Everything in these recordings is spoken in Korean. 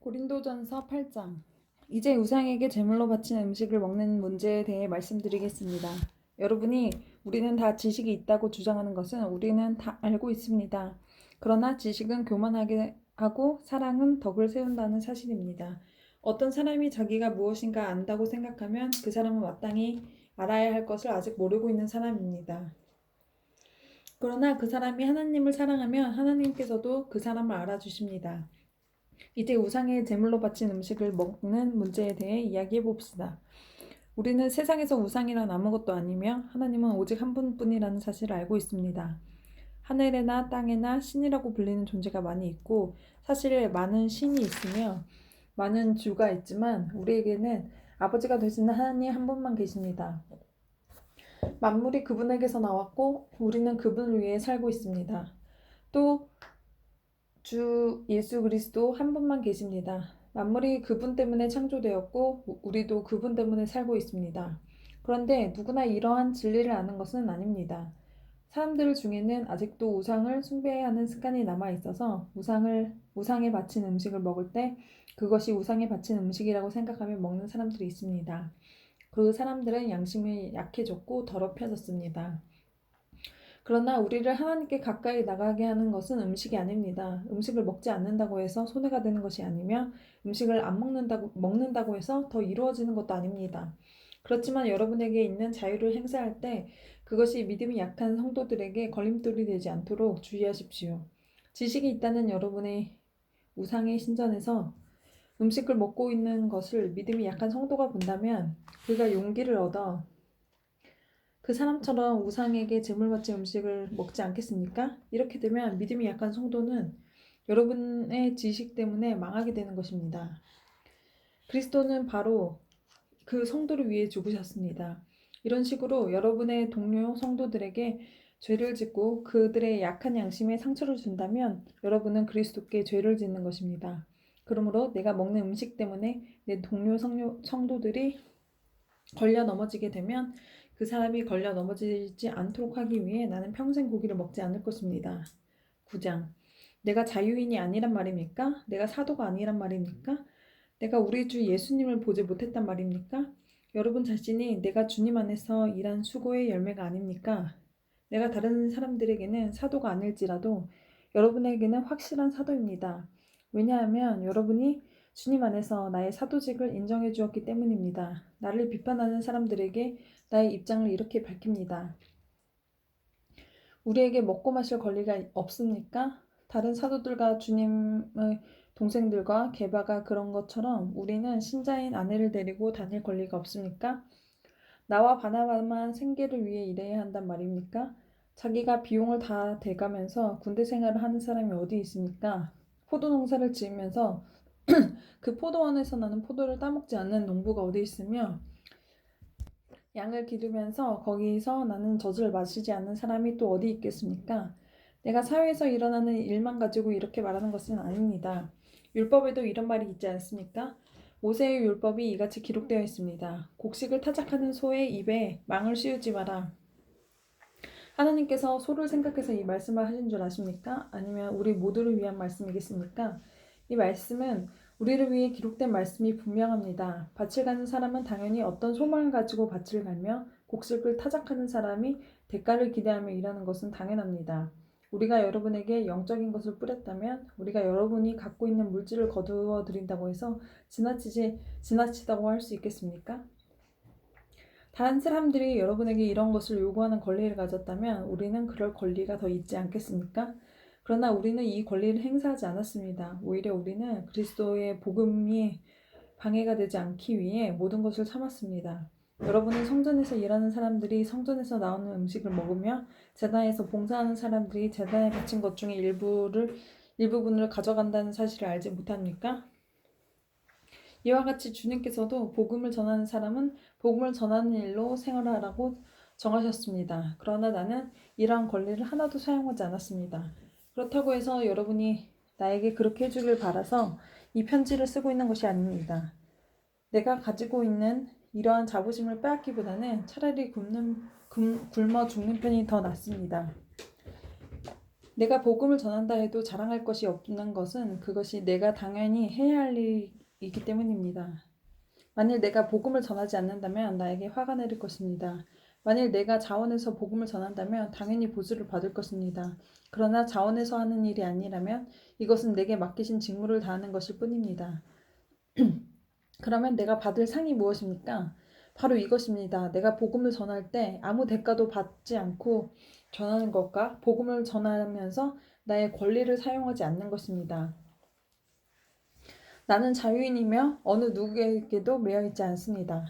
고린도전서 8장. 이제 우상에게 제물로 바친 음식을 먹는 문제에 대해 말씀드리겠습니다. 여러분이 우리는 다 지식이 있다고 주장하는 것은 우리는 다 알고 있습니다. 그러나 지식은 교만하게 하고 사랑은 덕을 세운다는 사실입니다. 어떤 사람이 자기가 무엇인가 안다고 생각하면 그 사람은 마땅히 알아야 할 것을 아직 모르고 있는 사람입니다. 그러나 그 사람이 하나님을 사랑하면 하나님께서도 그 사람을 알아주십니다. 이제 우상의 제물로 바친 음식을 먹는 문제에 대해 이야기해 봅시다. 우리는 세상에서 우상이란 아무것도 아니며 하나님은 오직 한 분뿐이라는 사실을 알고 있습니다. 하늘에나 땅에나 신이라고 불리는 존재가 많이 있고 사실 많은 신이 있으며 많은 주가 있지만 우리에게는 아버지가 되시는 하나님 한 분만 계십니다. 만물이 그분에게서 나왔고 우리는 그분을 위해 살고 있습니다. 또 주 예수 그리스도 한 분만 계십니다. 만물이 그분 때문에 창조되었고 우리도 그분 때문에 살고 있습니다. 그런데 누구나 이러한 진리를 아는 것은 아닙니다. 사람들 중에는 아직도 우상을 숭배해야 하는 습관이 남아 있어서 우상에 바친 음식을 먹을 때 그것이 우상에 바친 음식이라고 생각하며 먹는 사람들이 있습니다. 그 사람들은 양심이 약해졌고 더럽혀졌습니다. 그러나 우리를 하나님께 가까이 나가게 하는 것은 음식이 아닙니다. 음식을 먹지 않는다고 해서 손해가 되는 것이 아니며 음식을 안 먹는다고 해서 더 이루어지는 것도 아닙니다. 그렇지만 여러분에게 있는 자유를 행사할 때 그것이 믿음이 약한 성도들에게 걸림돌이 되지 않도록 주의하십시오. 지식이 있다는 여러분의 우상의 신전에서 음식을 먹고 있는 것을 믿음이 약한 성도가 본다면 그가 용기를 얻어 그 사람처럼 우상에게 제물 바친 음식을 먹지 않겠습니까? 이렇게 되면 믿음이 약한 성도는 여러분의 지식 때문에 망하게 되는 것입니다. 그리스도는 바로 그 성도를 위해 죽으셨습니다. 이런 식으로 여러분의 동료 성도들에게 죄를 짓고 그들의 약한 양심에 상처를 준다면 여러분은 그리스도께 죄를 짓는 것입니다. 그러므로 내가 먹는 음식 때문에 내 동료 성도들이 걸려 넘어지게 되면 그 사람이 걸려 넘어지지 않도록 하기 위해 나는 평생 고기를 먹지 않을 것입니다. 9장. 내가 자유인이 아니란 말입니까? 내가 사도가 아니란 말입니까? 내가 우리 주 예수님을 보지 못했단 말입니까? 여러분 자신이 내가 주님 안에서 일한 수고의 열매가 아닙니까? 내가 다른 사람들에게는 사도가 아닐지라도 여러분에게는 확실한 사도입니다. 왜냐하면 여러분이 주님 안에서 나의 사도직을 인정해 주었기 때문입니다. 나를 비판하는 사람들에게 나의 입장을 이렇게 밝힙니다. 우리에게 먹고 마실 권리가 없습니까? 다른 사도들과 주님의 동생들과 게바가 그런 것처럼 우리는 신자인 아내를 데리고 다닐 권리가 없습니까? 나와 바나바만 생계를 위해 일해야 한단 말입니까? 자기가 비용을 다 대가면서 군대 생활을 하는 사람이 어디 있습니까? 포도 농사를 지으면서 그 포도원에서 나는 포도를 따먹지 않는 농부가 어디 있으며 양을 기르면서 거기서 나는 젖을 마시지 않는 사람이 또 어디 있겠습니까? 내가 사회에서 일어나는 일만 가지고 이렇게 말하는 것은 아닙니다. 율법에도 이런 말이 있지 않습니까? 모세의 율법이 이같이 기록되어 있습니다. 곡식을 타작하는 소의 입에 망을 씌우지 마라. 하나님께서 소를 생각해서 이 말씀을 하신 줄 아십니까? 아니면 우리 모두를 위한 말씀이겠습니까? 이 말씀은 우리를 위해 기록된 말씀이 분명합니다. 밭을 가는 사람은 당연히 어떤 소망을 가지고 밭을 갈며 곡식을 타작하는 사람이 대가를 기대하며 일하는 것은 당연합니다. 우리가 여러분에게 영적인 것을 뿌렸다면 우리가 여러분이 갖고 있는 물질을 거두어 드린다고 해서 지나치다고 할 수 있겠습니까? 다른 사람들이 여러분에게 이런 것을 요구하는 권리를 가졌다면 우리는 그럴 권리가 더 있지 않겠습니까? 그러나 우리는 이 권리를 행사하지 않았습니다. 오히려 우리는 그리스도의 복음이 방해가 되지 않기 위해 모든 것을 참았습니다. 여러분은 성전에서 일하는 사람들이 성전에서 나오는 음식을 먹으며 제단에서 봉사하는 사람들이 제단에 바친 것 중에 일부분을 가져간다는 사실을 알지 못합니까? 이와 같이 주님께서도 복음을 전하는 사람은 복음을 전하는 일로 생활하라고 정하셨습니다. 그러나 나는 이러한 권리를 하나도 사용하지 않았습니다. 그렇다고 해서 여러분이 나에게 그렇게 해주길 바라서 이 편지를 쓰고 있는 것이 아닙니다. 내가 가지고 있는 이러한 자부심을 빼앗기보다는 차라리 굶어 죽는 편이 더 낫습니다. 내가 복음을 전한다 해도 자랑할 것이 없는 것은 그것이 내가 당연히 해야 할 일이기 때문입니다. 만일 내가 복음을 전하지 않는다면 나에게 화가 내릴 것입니다. 만일 내가 자원해서 복음을 전한다면 당연히 보수를 받을 것입니다. 그러나 자원해서 하는 일이 아니라면 이것은 내게 맡기신 직무를 다하는 것일 뿐입니다. 그러면 내가 받을 상이 무엇입니까? 바로 이것입니다. 내가 복음을 전할 때 아무 대가도 받지 않고 전하는 것과 복음을 전하면서 나의 권리를 사용하지 않는 것입니다. 나는 자유인이며 어느 누구에게도 매여 있지 않습니다.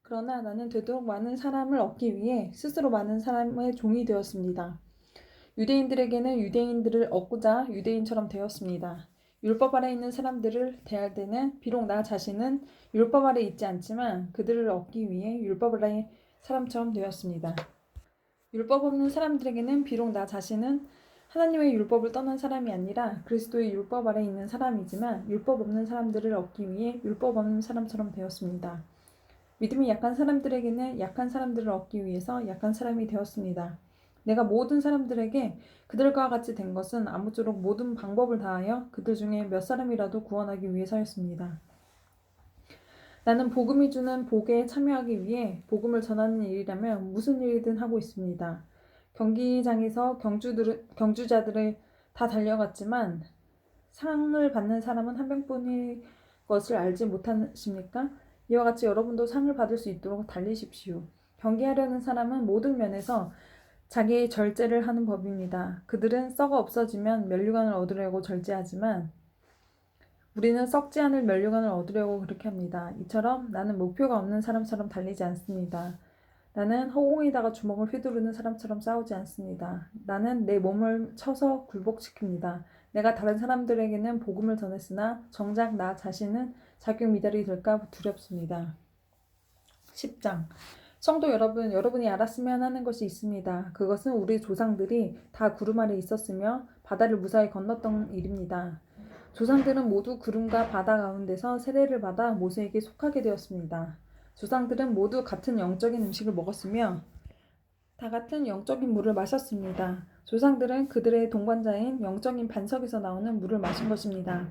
그러나 나는 되도록 많은 사람을 얻기 위해 스스로 많은 사람의 종이 되었습니다. 유대인들에게는 유대인들을 얻고자 유대인처럼 되었습니다. 율법 아래 있는 사람들을 대할 때는 비록 나 자신은 율법 아래 있지 않지만 그들을 얻기 위해 율법 아래 사람처럼 되었습니다. 율법 없는 사람들에게는 비록 나 자신은 하나님의 율법을 떠난 사람이 아니라 그리스도의 율법 아래 있는 사람이지만 율법 없는 사람들을 얻기 위해 율법 없는 사람처럼 되었습니다. 믿음이 약한 사람들에게는 약한 사람들을 얻기 위해서 약한 사람이 되었습니다. 내가 모든 사람들에게 그들과 같이 된 것은 아무쪼록 모든 방법을 다하여 그들 중에 몇 사람이라도 구원하기 위해서였습니다. 나는 복음이 주는 복에 참여하기 위해 복음을 전하는 일이라면 무슨 일이든 하고 있습니다. 경기장에서 경주자들을 다 달려갔지만 상을 받는 사람은 한 명뿐일 것을 알지 못하십니까? 이와 같이 여러분도 상을 받을 수 있도록 달리십시오. 경기하려는 사람은 모든 면에서 자기의 절제를 하는 법입니다. 그들은 썩어 없어지면 면류관을 얻으려고 절제하지만 우리는 썩지 않을 면류관을 얻으려고 그렇게 합니다. 이처럼 나는 목표가 없는 사람처럼 달리지 않습니다. 나는 허공에다가 주먹을 휘두르는 사람처럼 싸우지 않습니다. 나는 내 몸을 쳐서 굴복시킵니다. 내가 다른 사람들에게는 복음을 전했으나 정작 나 자신은 자격 미달이 될까 두렵습니다. 10장 성도 여러분, 여러분이 알았으면 하는 것이 있습니다. 그것은 우리 조상들이 다 구름 아래 있었으며 바다를 무사히 건넜던 일입니다. 조상들은 모두 구름과 바다 가운데서 세례를 받아 모세에게 속하게 되었습니다. 조상들은 모두 같은 영적인 음식을 먹었으며 다 같은 영적인 물을 마셨습니다. 조상들은 그들의 동반자인 영적인 반석에서 나오는 물을 마신 것입니다.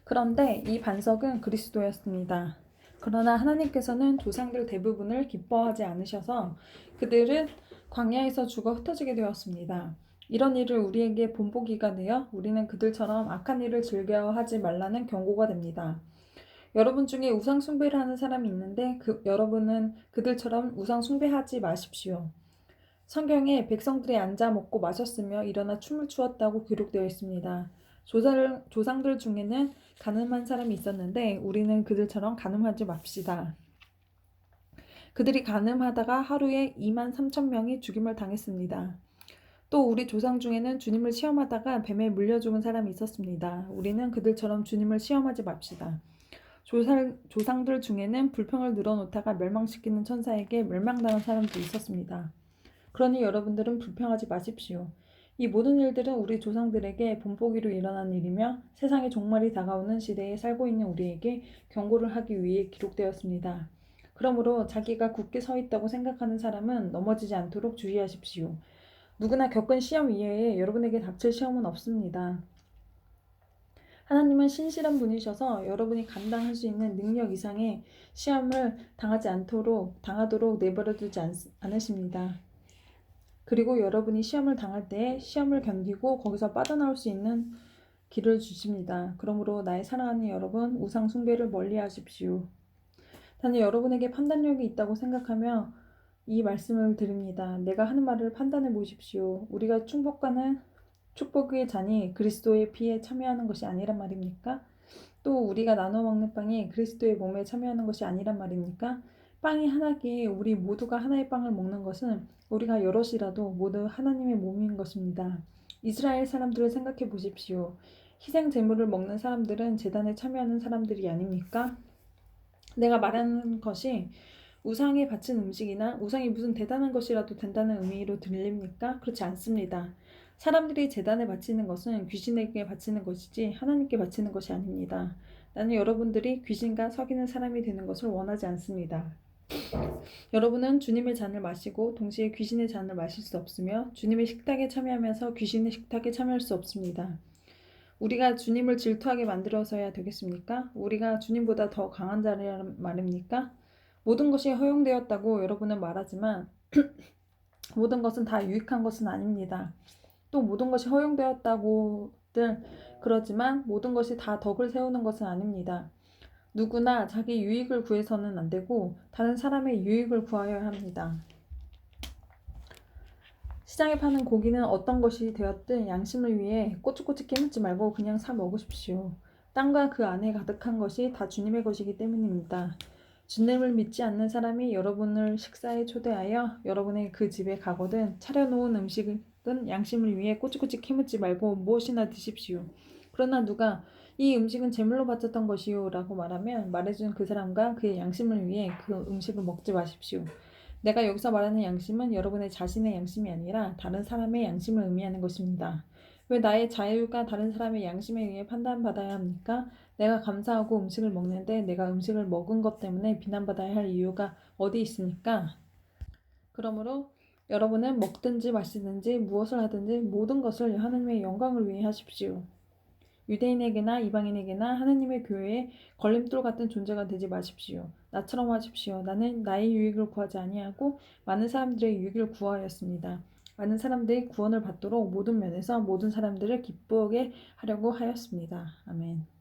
그런데 이 반석은 그리스도였습니다. 그러나 하나님께서는 조상들 대부분을 기뻐하지 않으셔서 그들은 광야에서 죽어 흩어지게 되었습니다. 이런 일을 우리에게 본보기가 되어 우리는 그들처럼 악한 일을 즐겨 하지 말라는 경고가 됩니다. 여러분 중에 우상 숭배를 하는 사람이 있는데 여러분은 그들처럼 우상 숭배하지 마십시오. 성경에 백성들이 앉아 먹고 마셨으며 일어나 춤을 추었다고 기록되어 있습니다. 조상들 중에는 가늠한 사람이 있었는데 우리는 그들처럼 가늠하지 맙시다. 그들이 가늠하다가 하루에 23,000명이 죽임을 당했습니다. 또 우리 조상 중에는 주님을 시험하다가 뱀에 물려 죽은 사람이 있었습니다. 우리는 그들처럼 주님을 시험하지 맙시다. 조상들 중에는 불평을 늘어놓다가 멸망시키는 천사에게 멸망당한 사람도 있었습니다. 그러니 여러분들은 불평하지 마십시오. 이 모든 일들은 우리 조상들에게 본보기로 일어난 일이며 세상의 종말이 다가오는 시대에 살고 있는 우리에게 경고를 하기 위해 기록되었습니다. 그러므로 자기가 굳게 서 있다고 생각하는 사람은 넘어지지 않도록 주의하십시오. 누구나 겪은 시험 이외에 여러분에게 닥칠 시험은 없습니다. 하나님은 신실한 분이셔서 여러분이 감당할 수 있는 능력 이상의 시험을 당하도록 내버려 두지 않으십니다. 그리고 여러분이 시험을 당할 때에 시험을 견디고 거기서 빠져나올 수 있는 길을 주십니다. 그러므로 나의 사랑하는 여러분, 우상 숭배를 멀리 하십시오. 나는 여러분에게 판단력이 있다고 생각하며 이 말씀을 드립니다. 내가 하는 말을 판단해 보십시오. 우리가 축복의 잔이 그리스도의 피에 참여하는 것이 아니란 말입니까? 또 우리가 나눠 먹는 빵이 그리스도의 몸에 참여하는 것이 아니란 말입니까? 빵이 하나기에 우리 모두가 하나의 빵을 먹는 것은 우리가 여럿이라도 모두 하나님의 몸인 것입니다. 이스라엘 사람들을 생각해 보십시오. 희생 제물을 먹는 사람들은 제단에 참여하는 사람들이 아닙니까? 내가 말하는 것이 우상에 바친 음식이나 우상이 무슨 대단한 것이라도 된다는 의미로 들립니까? 그렇지 않습니다. 사람들이 제단에 바치는 것은 귀신에게 바치는 것이지 하나님께 바치는 것이 아닙니다. 나는 여러분들이 귀신과 속이는 사람이 되는 것을 원하지 않습니다. 여러분은 주님의 잔을 마시고 동시에 귀신의 잔을 마실 수 없으며 주님의 식탁에 참여하면서 귀신의 식탁에 참여할 수 없습니다. 우리가 주님을 질투하게 만들어서야 되겠습니까? 우리가 주님보다 더 강한 자라는 말입니까? 모든 것이 허용되었다고 여러분은 말하지만 모든 것은 다 유익한 것은 아닙니다. 또 모든 것이 허용되었다고들 그러지만 모든 것이 다 덕을 세우는 것은 아닙니다. 누구나 자기 유익을 구해서는 안 되고 다른 사람의 유익을 구하여야 합니다. 시장에 파는 고기는 어떤 것이 되었든 양심을 위해 꼬치꼬치 깨묻지 말고 그냥 사 먹으십시오. 땅과 그 안에 가득한 것이 다 주님의 것이기 때문입니다. 주님을 믿지 않는 사람이 여러분을 식사에 초대하여 여러분의 그 집에 가거든 차려놓은 음식은 양심을 위해 꼬치꼬치 캐묻지 말고 무엇이나 드십시오. 그러나 누가 이 음식은 제물로 바쳤던 것이요 라고 말하면 말해준 그 사람과 그의 양심을 위해 그 음식을 먹지 마십시오. 내가 여기서 말하는 양심은 여러분의 자신의 양심이 아니라 다른 사람의 양심을 의미하는 것입니다. 왜 나의 자유가 다른 사람의 양심에 의해 판단받아야 합니까? 내가 감사하고 음식을 먹는데 내가 음식을 먹은 것 때문에 비난받아야 할 이유가 어디 있습니까? 그러므로 여러분은 먹든지 마시든지 무엇을 하든지 모든 것을 하나님의 영광을 위해 하십시오. 유대인에게나 이방인에게나 하느님의 교회에 걸림돌 같은 존재가 되지 마십시오. 나처럼 하십시오. 나는 나의 유익을 구하지 아니하고 많은 사람들의 유익을 구하였습니다. 많은 사람들이 구원을 받도록 모든 면에서 모든 사람들을 기쁘게 하려고 하였습니다. 아멘.